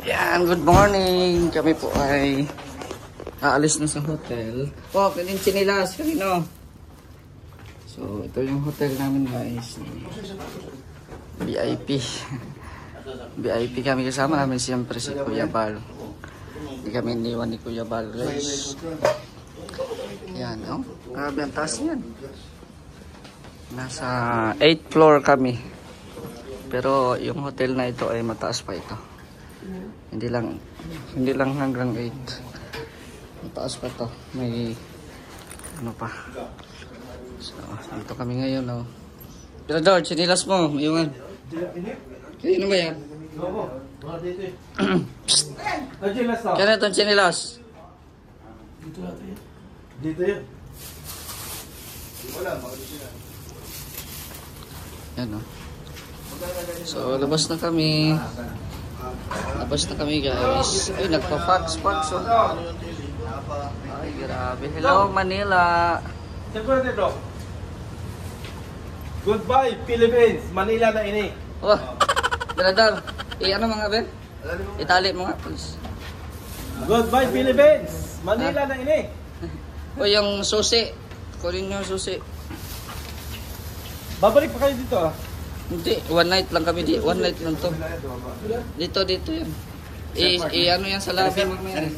Yan, good morning. Kami po ay aalis na sa hotel. Oh, kanin chinilas, kanino? So, ito yung hotel namin guys. VIP. VIP kami, kasama namin siyempre si Kuya Bal. Hindi kami iniwan ni Kuya Bal guys. Yan, oh. Grabe ang taas yan. Nasa 8th floor kami. Pero yung hotel na ito ay mataas pa ito. Hindi lang hanggang 8. Mataas pa to. May ano pa. So, dito kami ngayon, oh. Pero George, sinilas mo, iwan. Sino ba yan? Kaya itong sinilas? Dito natin. Dito yun. Yan, oh. So, labas na kami. Labas na kami guys. Ay, nagpa-fax oh. Ay, grabe. Hello Manila. Goodbye Philippines. Manila na ini. Oh, Gradal. Ano mga ben? Itali mo nga please. Goodbye Philippines. Manila na ini. O yung susi. Kunin nyo yung susi. Babalik pa kayo dito ah. Hindi, one night lang kami dito. One night lang to. Dito yan. Ano yan sa lobby mamaya.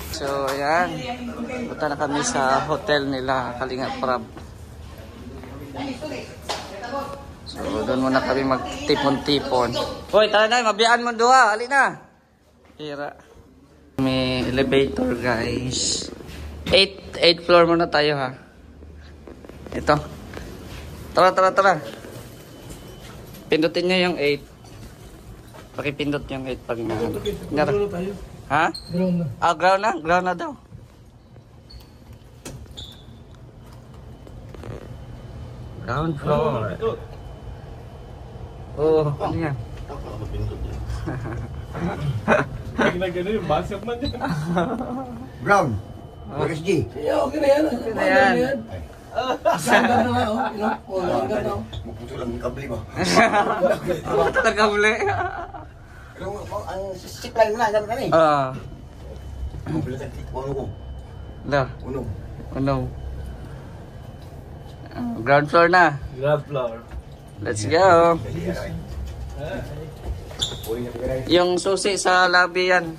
So, ayan. Punta na kami sa hotel nila, Kalinga Prab. So, doon muna kami magtipon-tipon. Hoy, tara na, mabiyaan mo doha. Ali na. Hira. May elevator, guys. 8th floor muna tayo, ha. Ito. Tara. Pindutin nyo yung 8. Pakipindot yung 8 pag na. Ha? Ground na. Ah, ground na? Ground na daw. Ground floor. Oo, ano yan? Nagano yung basyak man yan. Ground. PSG. Okay na yan. Okay na yan. Hanggang na nga, oh. Hanggang na, oh. Maputo lang yung kabli mo. Tagable. Pero ang siklan mo na, sabi ka na eh. Ah. Uno ko. Da. Uno. Ano? Ground floor na. Ground floor. Let's go. Yung susi sa lobby yan.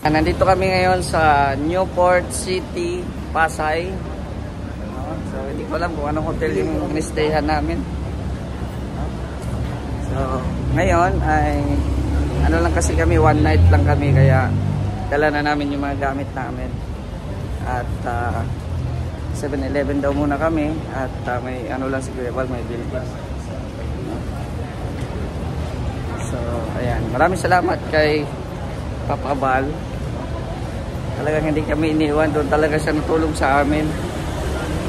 Nandito kami ngayon sa Newport City, Pasay. So hindi ko alam kung anong hotel yung in-stayhan namin. So ngayon ay ano lang kasi kami, one night lang kami, kaya dala na namin yung mga gamit namin. At 7-Eleven daw muna kami at may ano lang si Kuya Bal, may building. So ayan, maraming salamat kay Papa Bal. Talagang hindi kami iniwan, doon talaga siya natulong sa amin.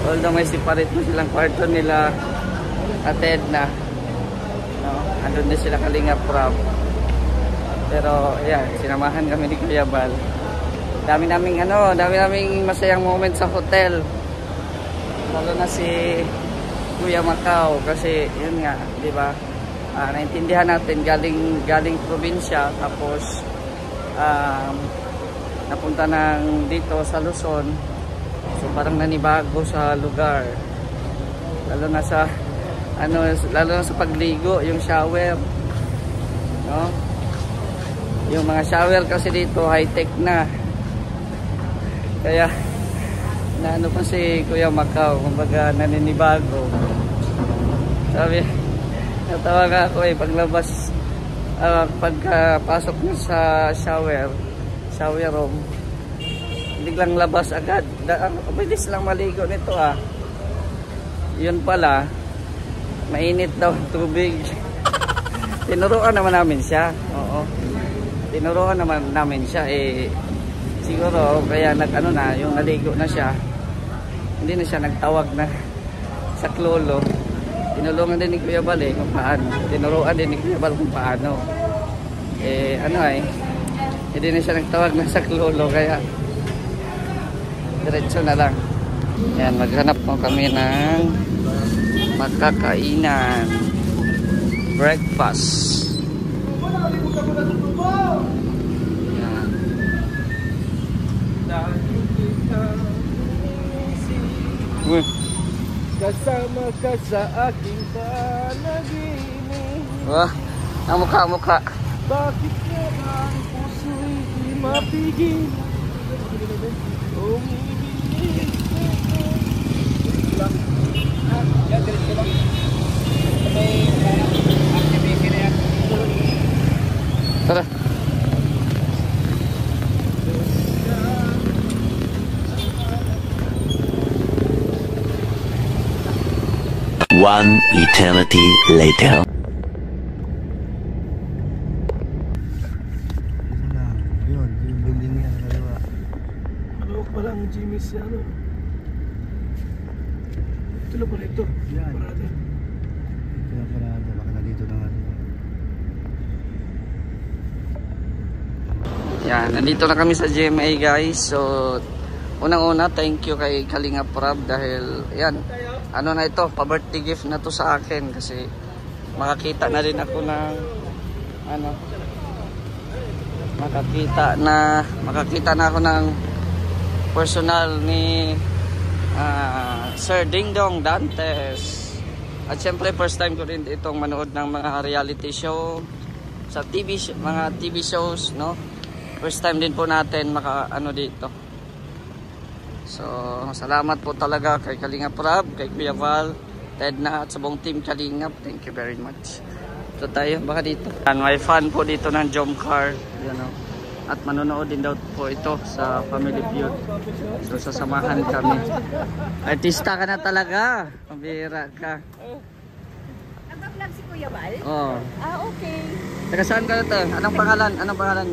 Although may separate mo silang kwarto nila at Edna, no? Andun din sila Kalinga Prab. Pero ayan, sinamahan kami ni Kuya Bal. Dami naming masayang moment sa hotel. Lalo na si Kuya Macau kasi yun nga, di ba? Naintindihan natin galing probinsya, tapos napunta ng dito sa Luzon. So parang nanibago sa lugar. Lalo na sa pagligo, yung shower. No? Yung mga shower kasi dito high-tech na. Kaya naano pa si Kuya Macau, kumbaga naninibago. Sabi, natawa nga ako paglabas, pagkapasok mo sa shower room, biglang labas agad. Bilis lang maligo nito ah. Yun pala, mainit daw tubig. Tinuruan naman namin siya. Oo. Tinuruan naman namin siya siguro kaya yung naligo na siya, hindi na siya nagtawag na sa klolo. Tinulungan din ni Kuya Bal kung paano. Tinuruan din ni Kuya Bal kung paano. Hindi na siya nagtawag na sa klolo, kaya diretso na lang. Yan, maghanap mo kami ng makakainan. Breakfast. Yan. Uy. Kasama ka sa aking panaginip. Wah, ang mukha. Bakit nga ang puso'y di mapigil? Umibig. Tara. One eternity later. Yun, yung building niya sa kaliwa. Ano pala ang Jimmy's ano? Ito na pala ito. Yan. Parada. Kaya parada, baka na dito na nga. Yan, nandito na kami sa GMA guys. So, unang-una, thank you kay Kalinga Prab dahil yan, ano na ito, pa-birthday gift na to sa akin kasi makakita na rin ako ng ano, makakita na ako ng personal ni Sir Ding Dong Dantes. At syempre first time ko rin itong manood ng mga reality show sa mga TV shows, no? First time din po natin ano dito. So, salamat po talaga kay Kalinga Prab, kay Kuya Val, Ted na at sa buong team Kalingap. Thank you very much. Ito tayo, baka dito. And may fan po dito ng Jomcar. Yan o. At manonood din daw po ito sa Family Feud. So, sasamahan kami. Artista ka na talaga. Pambira ka. Nag-vlog si Kuya Val? Oo. Ah, okay. Taga saan ka ito? Anong pangalan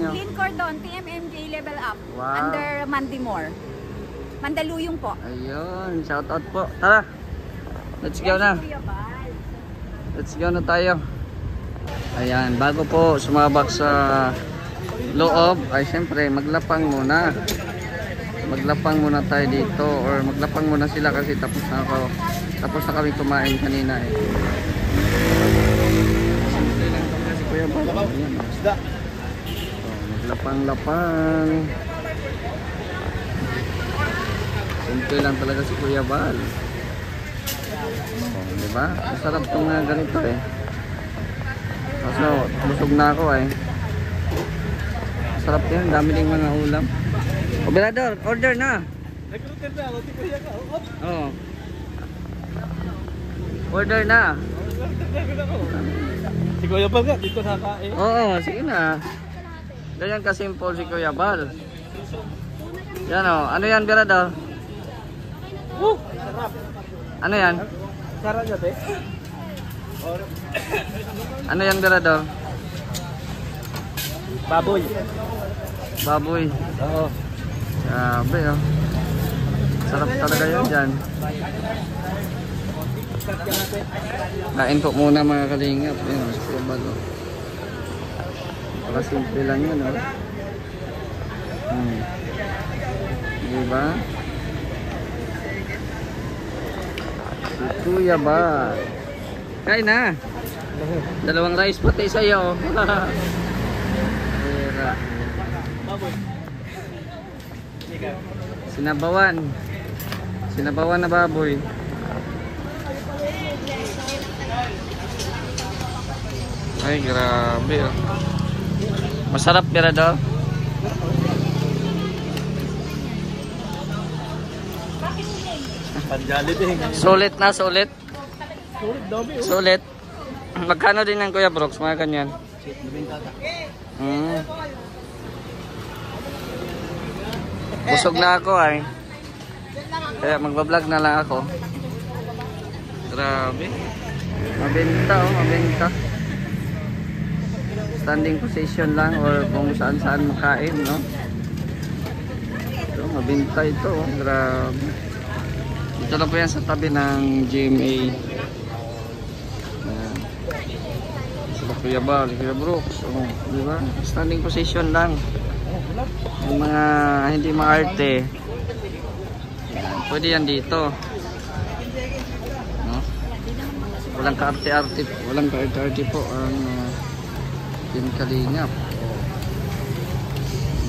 nyo? Lynn Cordon, TMMJ Level Up. Wow. Under Mandimore. Mandaluyong po. Ayun, shout out po. Tara. Let's go na. Kuya Val. Let's go na tayo. Ayan, bago po sumabak sa loob, ay syempre maglapang muna. Maglapang muna tayo dito or maglapang muna sila kasi tapos na kami kumain kanina eh. Si Kuya Val. Ayan. So, maglapang-lapang. Simple lang talaga si Kuya Val. Oh, diba? Masarap itong ganito eh. Kaso, busog na ako eh. Masarap yan. Dami ding mga ulam. Operador, order na. Nag-order na ako. Kuya ka. Oo. Order na. Si Kuya Val nga, dito nakain. Oo, sige na. Ganyan ka-simple si Kuya Val. Yan o. Ano yan, Berador? Sarap. Ano yan? Sarap niya, te. Ano yan, Berador? Baboy. Baboy. Oo. Grabe oh. Sarap talaga yun dyan. Kain po muna mga kalingap. Ayun, Kuya Val oh. Para simple lang yun oh. Diba? Si Kuya Val. Kain na. Dalawang rice pati sa'yo. Pera. Sinabawan na baboy. Ay grabe oh. Masarap pera daw. Panjalibing. Sulit na, sulit. Sulit, dami oh. Sulit. Magkano din ng Kuya Brooks, mga ganyan? Busog na ako ay. Kaya magbablog na lang ako. Grabe. Mabenta oh, mabenta. Standing position lang or kung saan-saan makain, no? So, mabenta ito oh, grabe. Ito na po yan sa tabi ng GMA. Kuya Val, Kuya Brooks, di ba? Standing position lang. Yung mga hindi maarte, pwede yan dito. No? Walang kaarte-arte po ang Team Kalingap.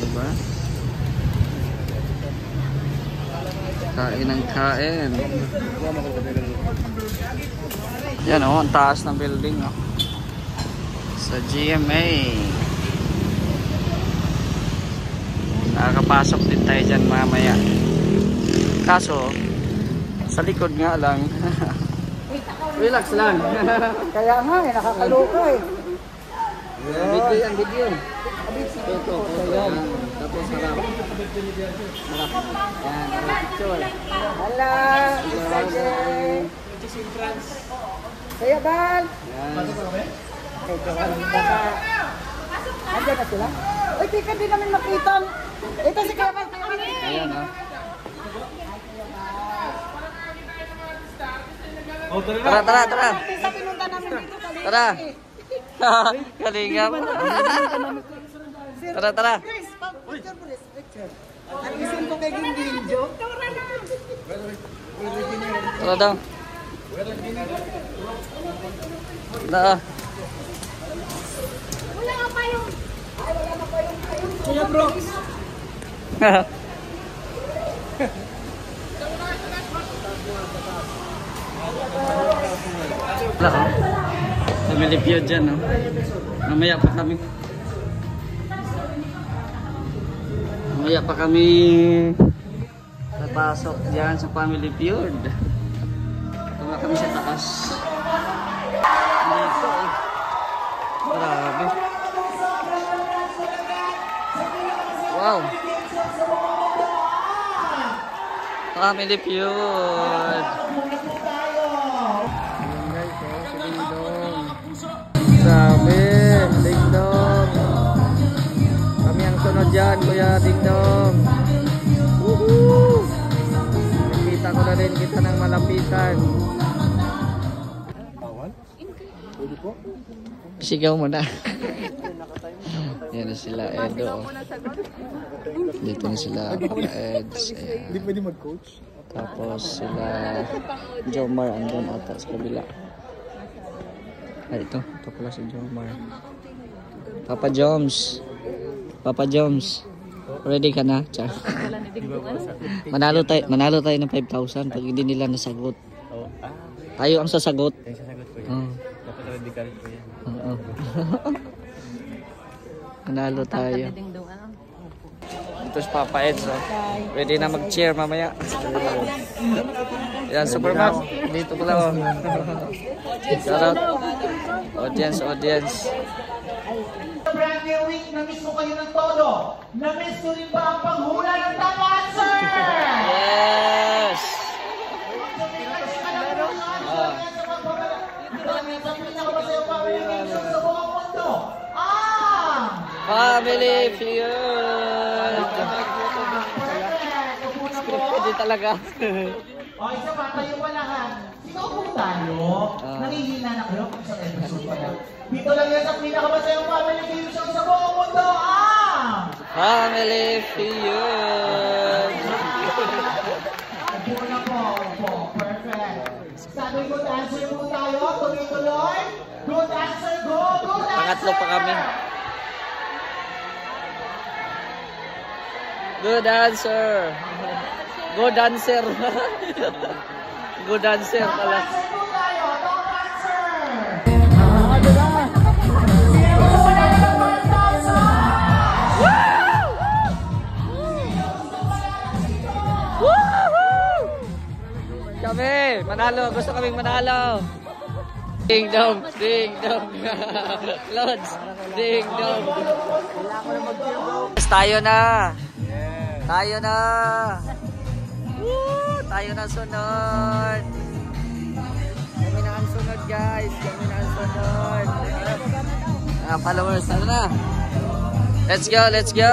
Diba? Kain ng kain. Yan oh, ang taas ng building oh. Sa GMA. Nakakapasok din tayo dyan mamaya. Kaso, sa likod nga lang. Relax lang. Kaya nga eh, nakakaloka eh. Video yan, video. Ito, yan. Tapos harap. Harap. Yan, picture. Hala, Kaya Bal. Yan. Andiyan na sila? Uy, tika din namin makita. Ito si Kaya Bal. Ayan ha. Oh, tara na. Tara, tara, tara. Sa pinunta namin dito kali. Tara. Kalingap. Tara, tara. Chris, picture. Alisin ko kay Gingiljo. Tara daw. Tara. Wala nga pa yung... Kuya Brooks. Wala ko. Family feud dyan, no? Mamaya pa kami. Mamaya pa kami napasok dyan sa family feud. Tama kami sa taas. Dito eh. Grabe. Wow. Family feud. Grabe, Dingdong. Kami ang sunod dyan, Kuya Dingdong. Woohoo! Nakita ko na rin kita ng malapitan. Sigaw mo na. Yan na sila, Edo. Dito na sila, Papa Eds. Hindi pwede mag-coach. Tapos sila, Jomar, andun ata sa kabila. Ay, ito pala si Jomar. Papa Joms. Papa Joms. Ready ka na? Char. Manalo tayo ng 5,000 pag hindi nila nasagot. Tayo ang sasagot. Oo. Manalo tayo. Ito si Papa Eds. Ready na mag-cheer mamaya. Yan, Superman. Dito pala. Shout out. Audience. Brand new week, na-miss mo kayo ng todo. Na-miss ko rin ba ang panghula ng tama answer? Yes! Family feud! Scripted talaga. O, isa pa, tayo pa lahat. Sino po tayo? Nangihina na kayo sa episode pa lang. Dito lang yan sa pinakamasayang family feud show sa buong mundo. Family feud! Buo na po. Perfect. Sabi good answer po tayo. Tuloy-tuloy. Good answer, go. Good answer. Pangatlo pa kami. Good answer. Good answer. Good answer pala. Kami, manalo. Gusto kaming manalo. Ding dong, ding dong. Lods, ding dong. Tayo na. Tayo na. Woo! Tayo na sunod. Kami na ang sunod, guys. Kami na ang sunod. Followers, ano na? Let's go, let's go.